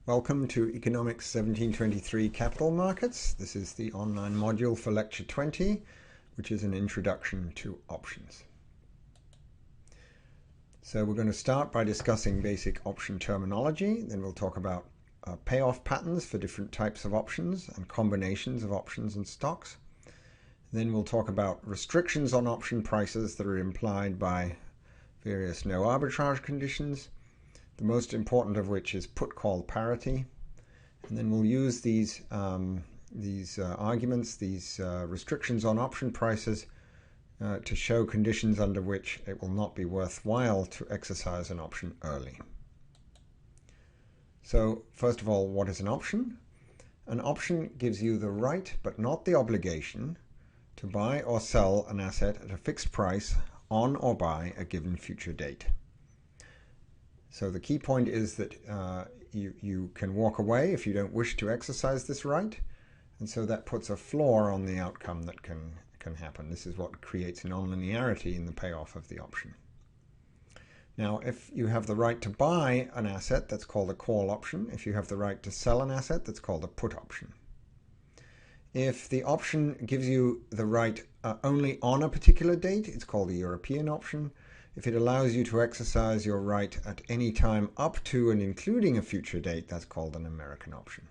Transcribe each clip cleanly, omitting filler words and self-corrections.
Welcome to Economics 1723 Capital Markets. This is the online module for Lecture 20, which is an introduction to options. So we're going to start by discussing basic option terminology. Then we'll talk about payoff patterns for different types of options and combinations of options and stocks. Then we'll talk about restrictions on option prices that are implied by various no-arbitrage conditions, the most important of which is put-call parity. And then we'll use these arguments, these restrictions on option prices to show conditions under which it will not be worthwhile to exercise an option early. So first of all, what is an option? An option gives you the right, but not the obligation, to buy or sell an asset at a fixed price on or by a given future date. So the key point is that you can walk away if you don't wish to exercise this right, and so that puts a floor on the outcome that can happen. This is what creates nonlinearity in the payoff of the option. Now, if you have the right to buy an asset, that's called a call option. If you have the right to sell an asset, that's called a put option. If the option gives you the right only on a particular date, it's called a European option. If it allows you to exercise your right at any time up to and including a future date, that's called an American option.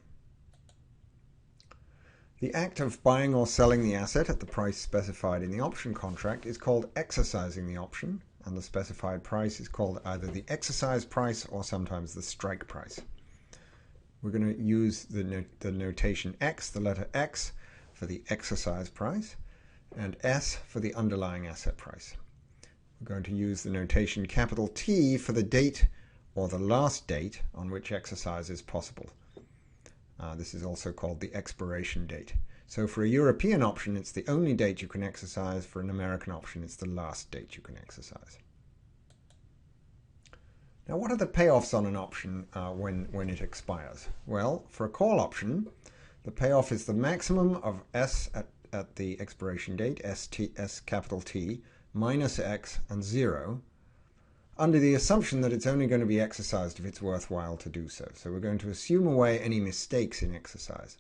The act of buying or selling the asset at the price specified in the option contract is called exercising the option, and the specified price is called either the exercise price or sometimes the strike price. We're going to use the notation X, the letter X, for the exercise price, and S for the underlying asset price. We're going to use the notation capital T for the date or the last date on which exercise is possible. This is also called the expiration date. So for a European option, it's the only date you can exercise. For an American option, it's the last date you can exercise. Now, what are the payoffs on an option when it expires? Well, for a call option, the payoff is the maximum of S at the expiration date, S capital T, minus X and 0, under the assumption that it's only going to be exercised if it's worthwhile to do so. So we're going to assume away any mistakes in exercise.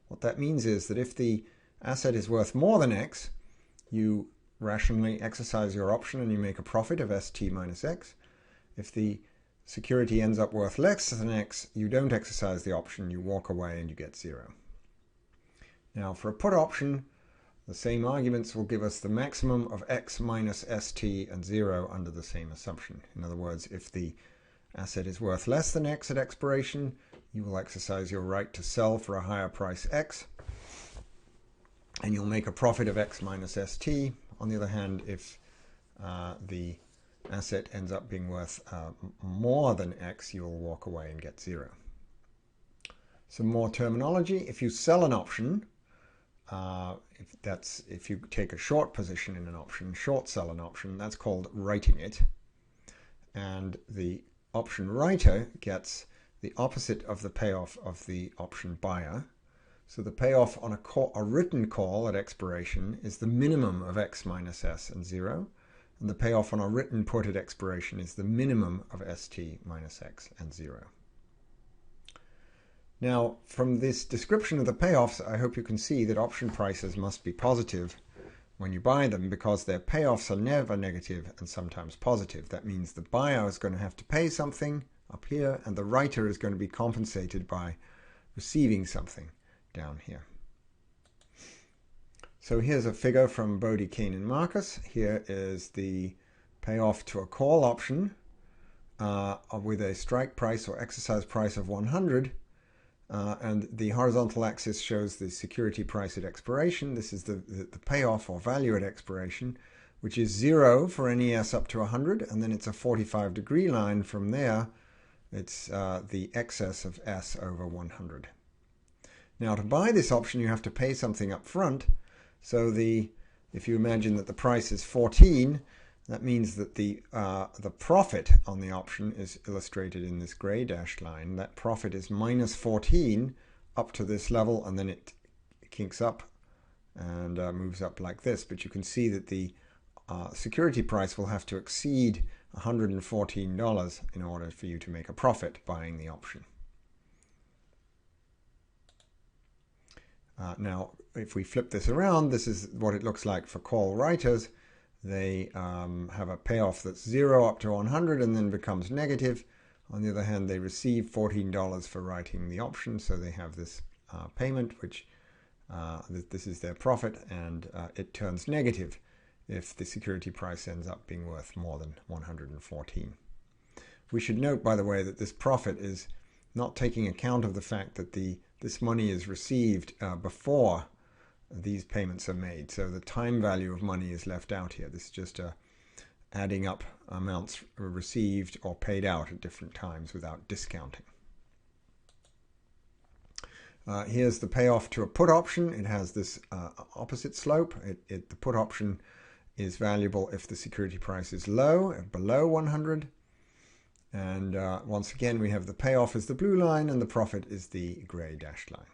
What that means is that if the asset is worth more than X, you rationally exercise your option and you make a profit of ST minus X. If the security ends up worth less than X, you don't exercise the option, you walk away and you get 0. Now for a put option, the same arguments will give us the maximum of X minus ST and 0 under the same assumption. In other words, if the asset is worth less than X at expiration, you will exercise your right to sell for a higher price X, and you'll make a profit of X minus ST. On the other hand, if the asset ends up being worth more than X, you will walk away and get 0. Some more terminology. If you sell an option, if you take a short position in an option, short sell an option, that's called writing it. And the option writer gets the opposite of the payoff of the option buyer. So the payoff on a written call at expiration is the minimum of X minus S and 0. And the payoff on a written put at expiration is the minimum of ST minus X and 0. Now, from this description of the payoffs, I hope you can see that option prices must be positive when you buy them, because their payoffs are never negative and sometimes positive. That means the buyer is going to have to pay something up here, and the writer is going to be compensated by receiving something down here. So here's a figure from Bodie, Kane, and Marcus. Here is the payoff to a call option with a strike price or exercise price of 100. And the horizontal axis shows the security price at expiration. This is the payoff or value at expiration, which is 0 for any S up to 100, and then it's a 45-degree line from there. It's the excess of S over 100. Now, to buy this option, you have to pay something up front. So if you imagine that the price is 14, that means that the profit on the option is illustrated in this gray dashed line. That profit is minus 14 up to this level, and then it kinks up and moves up like this. But you can see that the security price will have to exceed $114 in order for you to make a profit buying the option. Now, if we flip this around, this is what it looks like for call writers. They have a payoff that's 0 up to 100 and then becomes negative. On the other hand, they receive $14 for writing the option, so they have this payment, which this is their profit, and it turns negative if the security price ends up being worth more than 114. We should note, by the way, that this profit is not taking account of the fact that this money is received before these payments are made. So the time value of money is left out here. This is just adding up amounts received or paid out at different times without discounting. Here's the payoff to a put option. It has this opposite slope. The put option is valuable if the security price is low, below 100. And once again, we have the payoff as the blue line and the profit is the gray dashed line.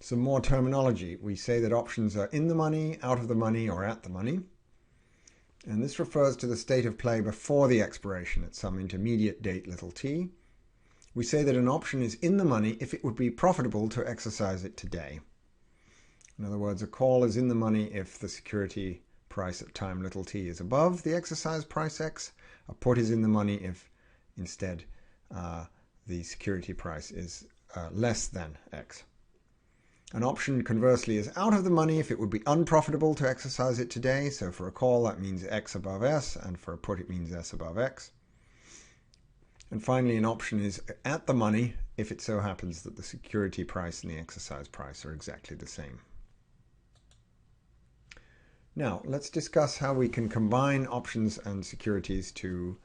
Some more terminology. We say that options are in the money, out of the money, or at the money. And this refers to the state of play before the expiration at some intermediate date, little t. We say that an option is in the money if it would be profitable to exercise it today. In other words, a call is in the money if the security price at time little t is above the exercise price x. A put is in the money if instead the security price is less than x. An option, conversely, is out of the money if it would be unprofitable to exercise it today. So for a call, that means x above s, and for a put, it means s above x. And finally, an option is at the money if it so happens that the security price and the exercise price are exactly the same. Now, let's discuss how we can combine options and securities to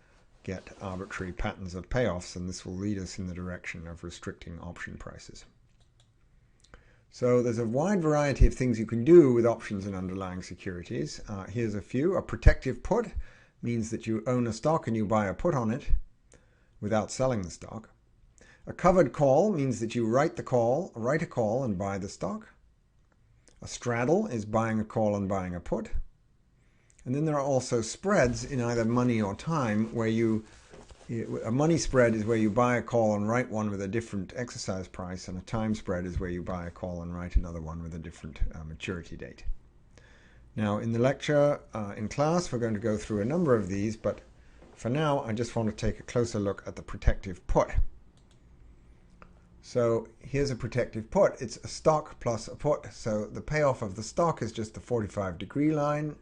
get arbitrary patterns of payoffs, and this will lead us in the direction of restricting option prices. So there's a wide variety of things you can do with options and underlying securities. Here's a few. A protective put means that you own a stock and you buy a put on it without selling the stock. A covered call means that you write a call and buy the stock. A straddle is buying a call and buying a put. And then there are also spreads in either money or time where a money spread is where you buy a call and write one with a different exercise price, and a time spread is where you buy a call and write another one with a different maturity date. Now, in the lecture, in class, we're going to go through a number of these, but for now, I just want to take a closer look at the protective put. So here's a protective put. It's a stock plus a put. So the payoff of the stock is just the 45-degree line,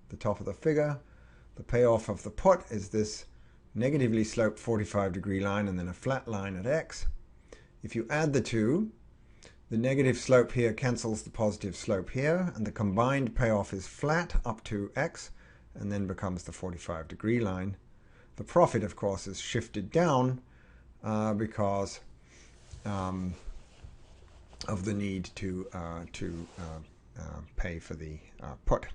the top of the figure. The payoff of the put is this negatively sloped 45-degree line and then a flat line at x. If you add the two, the negative slope here cancels the positive slope here, and the combined payoff is flat up to x and then becomes the 45-degree line. The profit, of course, is shifted down because of the need to pay for the put.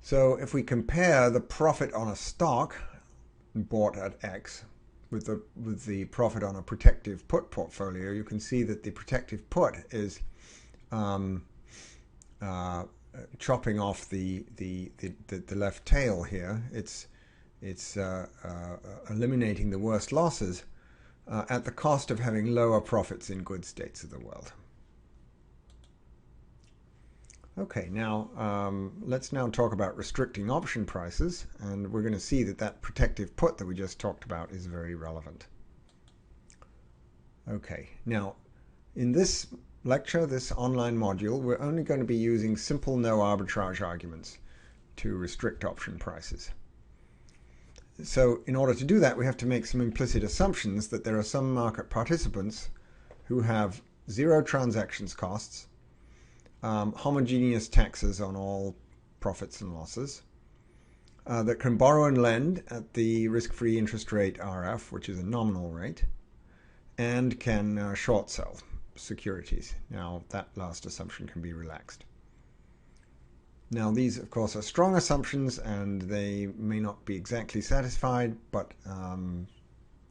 So if we compare the profit on a stock bought at X with the profit on a protective put portfolio, you can see that the protective put is chopping off the left tail here. It's eliminating the worst losses at the cost of having lower profits in good states of the world. Okay, now let's now talk about restricting option prices, and we're going to see that protective put that we just talked about is very relevant. Okay, now in this lecture, this online module, we're only going to be using simple no-arbitrage arguments to restrict option prices. So in order to do that, we have to make some implicit assumptions that there are some market participants who have zero transactions costs, homogeneous taxes on all profits and losses, that can borrow and lend at the risk-free interest rate RF, which is a nominal rate, and can short sell securities. Now, that last assumption can be relaxed. Now, these, of course, are strong assumptions, and they may not be exactly satisfied, but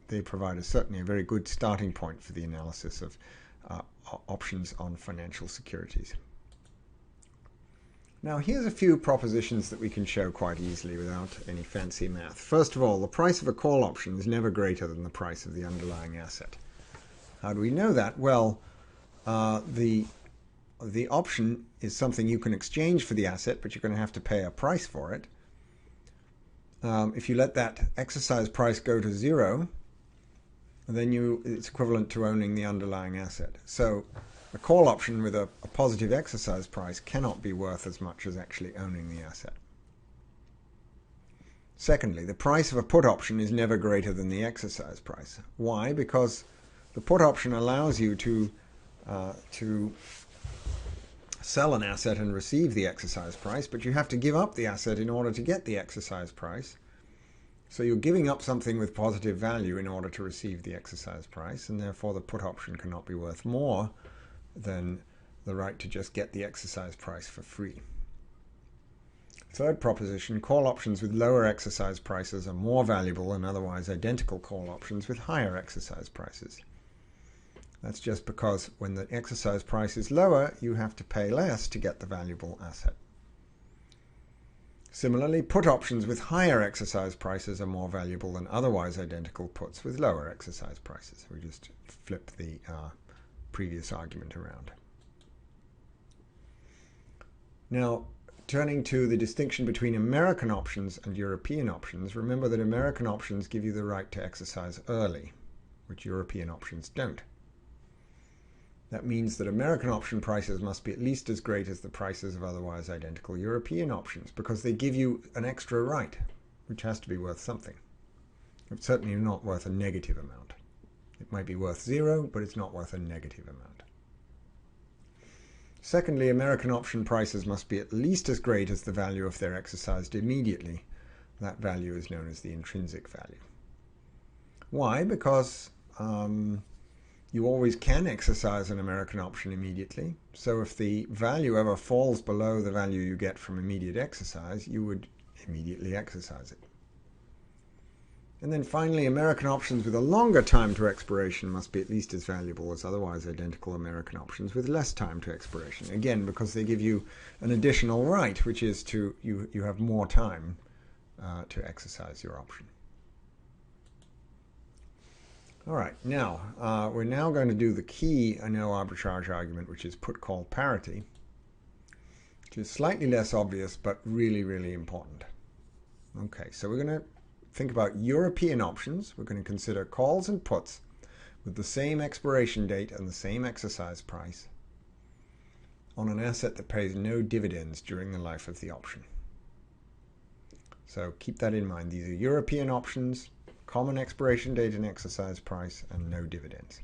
they provide certainly a very good starting point for the analysis of options on financial securities. Now here's a few propositions that we can show quite easily without any fancy math. First of all, the price of a call option is never greater than the price of the underlying asset. How do we know that? Well, the option is something you can exchange for the asset, but you're going to have to pay a price for it. If you let that exercise price go to zero, then it's equivalent to owning the underlying asset. So a call option with a positive exercise price cannot be worth as much as actually owning the asset. Secondly, the price of a put option is never greater than the exercise price. Why? Because the put option allows you to sell an asset and receive the exercise price, but you have to give up the asset in order to get the exercise price. So you're giving up something with positive value in order to receive the exercise price, and therefore the put option cannot be worth more than the right to just get the exercise price for free. Third proposition, call options with lower exercise prices are more valuable than otherwise identical call options with higher exercise prices. That's just because when the exercise price is lower, you have to pay less to get the valuable asset. Similarly, put options with higher exercise prices are more valuable than otherwise identical puts with lower exercise prices. We just flip the previous argument around. Now, turning to the distinction between American options and European options, remember that American options give you the right to exercise early, which European options don't. That means that American option prices must be at least as great as the prices of otherwise identical European options, because they give you an extra right, which has to be worth something. It's certainly not worth a negative amount. It might be worth zero, but it's not worth a negative amount. Secondly, American option prices must be at least as great as the value if they're exercised immediately. That value is known as the intrinsic value. Why? Because you always can exercise an American option immediately. So if the value ever falls below the value you get from immediate exercise, you would immediately exercise it. And then finally, American options with a longer time to expiration must be at least as valuable as otherwise identical American options with less time to expiration. Again, because they give you an additional right, which is you have more time to exercise your option. All right, now we're now going to do the key no-arbitrage argument, which is put-call parity, which is slightly less obvious but really, really important. Okay, so we're going to think about European options. We're going to consider calls and puts with the same expiration date and the same exercise price on an asset that pays no dividends during the life of the option. So keep that in mind. These are European options, common expiration date and exercise price, and no dividends.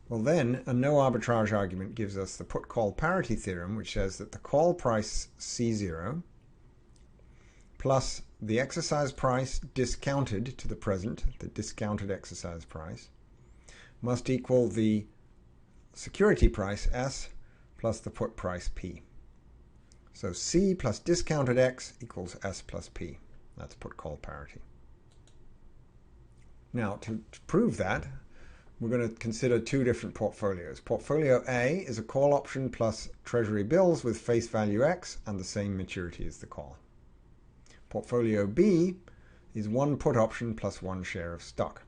Well then, a no-arbitrage argument gives us the put-call parity theorem, which says that the call price C0 plus the exercise price discounted to the present, the discounted exercise price, must equal the security price S plus the put price P. So C plus discounted X equals S plus P. That's put-call parity. Now, to prove that, we're going to consider two different portfolios. Portfolio A is a call option plus treasury bills with face value X and the same maturity as the call. Portfolio B is one put option plus one share of stock.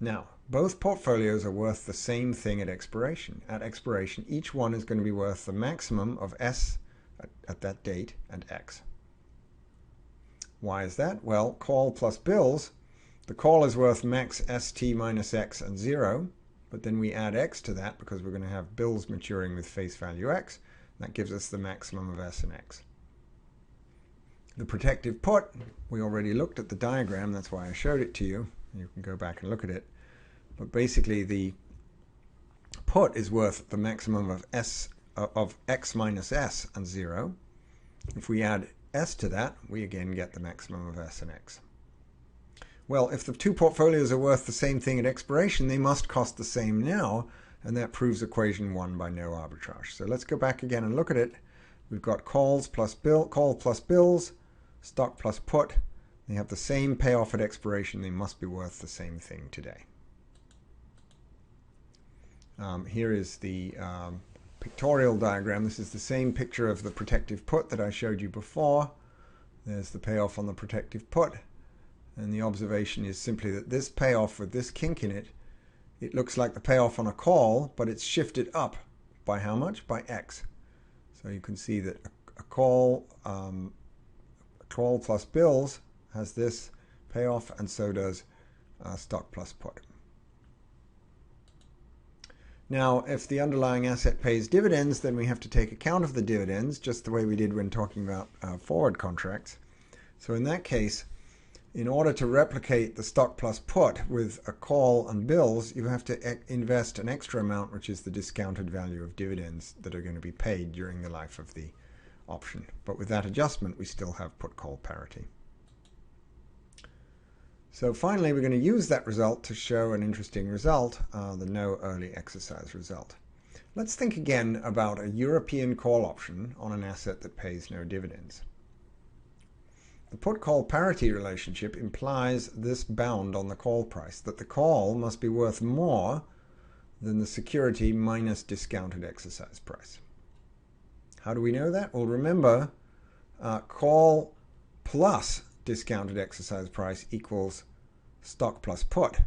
Now, both portfolios are worth the same thing at expiration. At expiration, each one is going to be worth the maximum of S at that date and X. Why is that? Well, call plus bills, the call is worth max ST minus X and 0, but then we add X to that because we're going to have bills maturing with face value X. That gives us the maximum of S and X. The protective put, we already looked at the diagram, that's why I showed it to you. You can go back and look at it. But basically the put is worth the maximum of X minus S and 0. If we add S to that, we again get the maximum of S and X. Well, if the two portfolios are worth the same thing at expiration, they must cost the same now, and that proves equation 1 by no arbitrage. So let's go back again and look at it. We've got call plus bills, stock plus put. They have the same payoff at expiration. They must be worth the same thing today. Here is the pictorial diagram. This is the same picture of the protective put that I showed you before. There's the payoff on the protective put. And the observation is simply that this payoff with this kink in it, it looks like the payoff on a call, but it's shifted up by how much? By X. So you can see that a call plus bills has this payoff, and so does stock plus put. Now, if the underlying asset pays dividends, then we have to take account of the dividends, just the way we did when talking about forward contracts. So in that case, in order to replicate the stock plus put with a call and bills, you have to invest an extra amount, which is the discounted value of dividends that are going to be paid during the life of the option. But with that adjustment, we still have put-call parity. So finally, we're going to use that result to show an interesting result, the no early exercise result. Let's think again about a European call option on an asset that pays no dividends. The put-call parity relationship implies this bound on the call price, that the call must be worth more than the security minus discounted exercise price. How do we know that? Well, remember, call plus discounted exercise price equals stock plus put.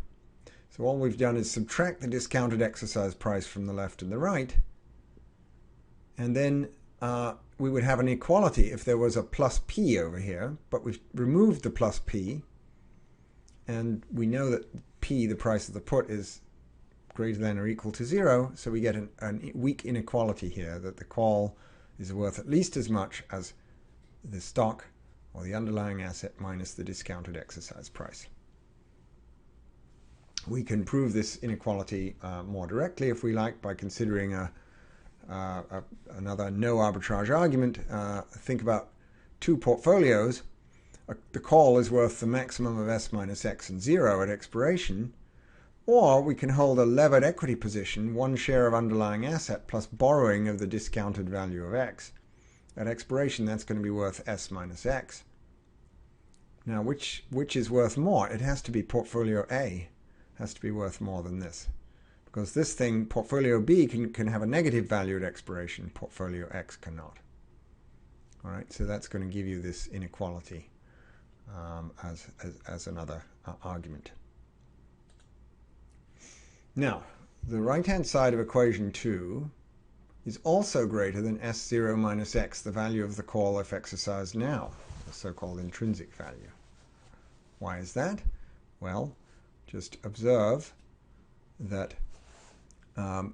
So all we've done is subtract the discounted exercise price from the left and the right, and then we would have an equality if there was a plus P over here, but we've removed the plus P, and we know that P, the price of the put, is greater than or equal to 0, so we get a weak inequality here, that the call is worth at least as much as the stock or the underlying asset minus the discounted exercise price. We can prove this inequality more directly if we like by considering another no arbitrage argument. Think about two portfolios. The call is worth the maximum of S minus X and 0 at expiration, or we can hold a levered equity position, one share of underlying asset plus borrowing of the discounted value of X. At expiration, that's going to be worth S minus X. Now, which is worth more? It has to be portfolio A. Has to be worth more than this. Because this thing, portfolio B, can have a negative value at expiration. Portfolio X cannot. All right, so that's going to give you this inequality as another argument. Now, the right-hand side of equation 2 is also greater than S0 minus X, the value of the call if exercised now, the so-called intrinsic value. Why is that? Well, just observe that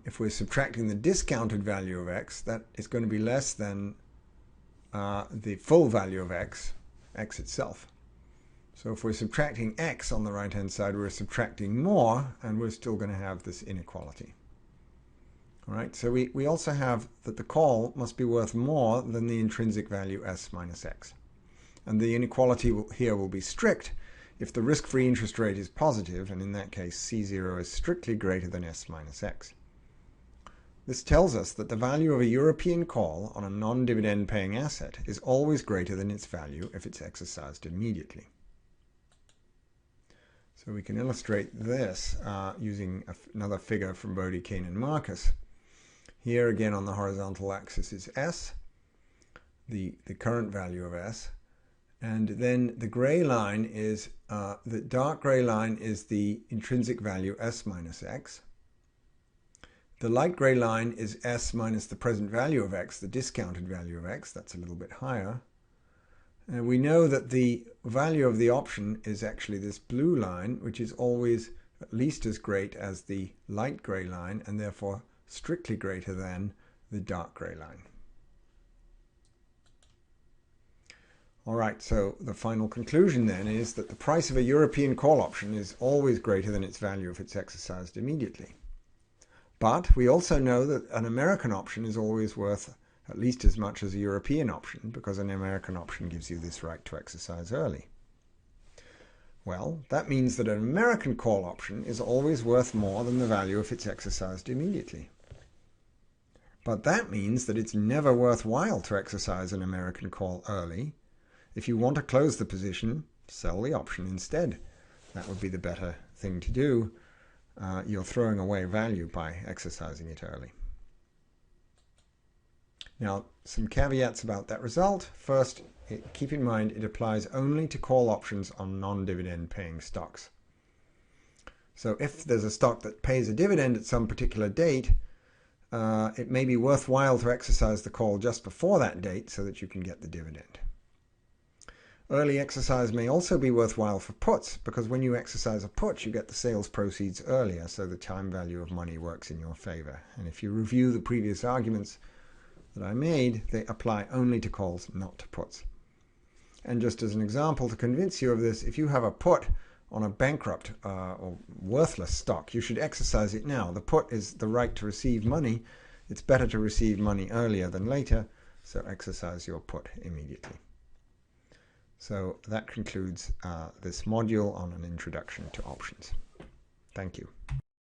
if we're subtracting the discounted value of X, that is going to be less than the full value of X itself. So if we're subtracting X on the right-hand side, we're subtracting more, and we're still going to have this inequality. All right, so we also have that the call must be worth more than the intrinsic value S minus X. And the inequality here will be strict if the risk-free interest rate is positive, and in that case C0 is strictly greater than S minus X. This tells us that the value of a European call on a non-dividend paying asset is always greater than its value if it's exercised immediately. So we can illustrate this using another figure from Bodie, Kane, and Marcus. Here again on the horizontal axis is S, the current value of S, and then the gray line is, the dark gray line is the intrinsic value S minus X. The light gray line is S minus the present value of X, the discounted value of X. That's a little bit higher. And we know that the value of the option is actually this blue line, which is always at least as great as the light gray line, and therefore strictly greater than the dark gray line. All right, so the final conclusion then is that the price of a European call option is always greater than its value if it's exercised immediately. But we also know that an American option is always worth at least as much as a European option, because an American option gives you this right to exercise early. Well, that means that an American call option is always worth more than the value if it's exercised immediately. But that means that it's never worthwhile to exercise an American call early. If you want to close the position, sell the option instead. That would be the better thing to do. You're throwing away value by exercising it early. Now, some caveats about that result. First, keep in mind it applies only to call options on non-dividend paying stocks. So if there's a stock that pays a dividend at some particular date, it may be worthwhile to exercise the call just before that date so that you can get the dividend. Early exercise may also be worthwhile for puts, because when you exercise a put, you get the sales proceeds earlier, so the time value of money works in your favor. And if you review the previous arguments that I made, they apply only to calls, not to puts. And just as an example to convince you of this, if you have a put on a bankrupt or worthless stock, you should exercise it now. The put is the right to receive money. It's better to receive money earlier than later, so exercise your put immediately. So that concludes this module on an introduction to options. Thank you.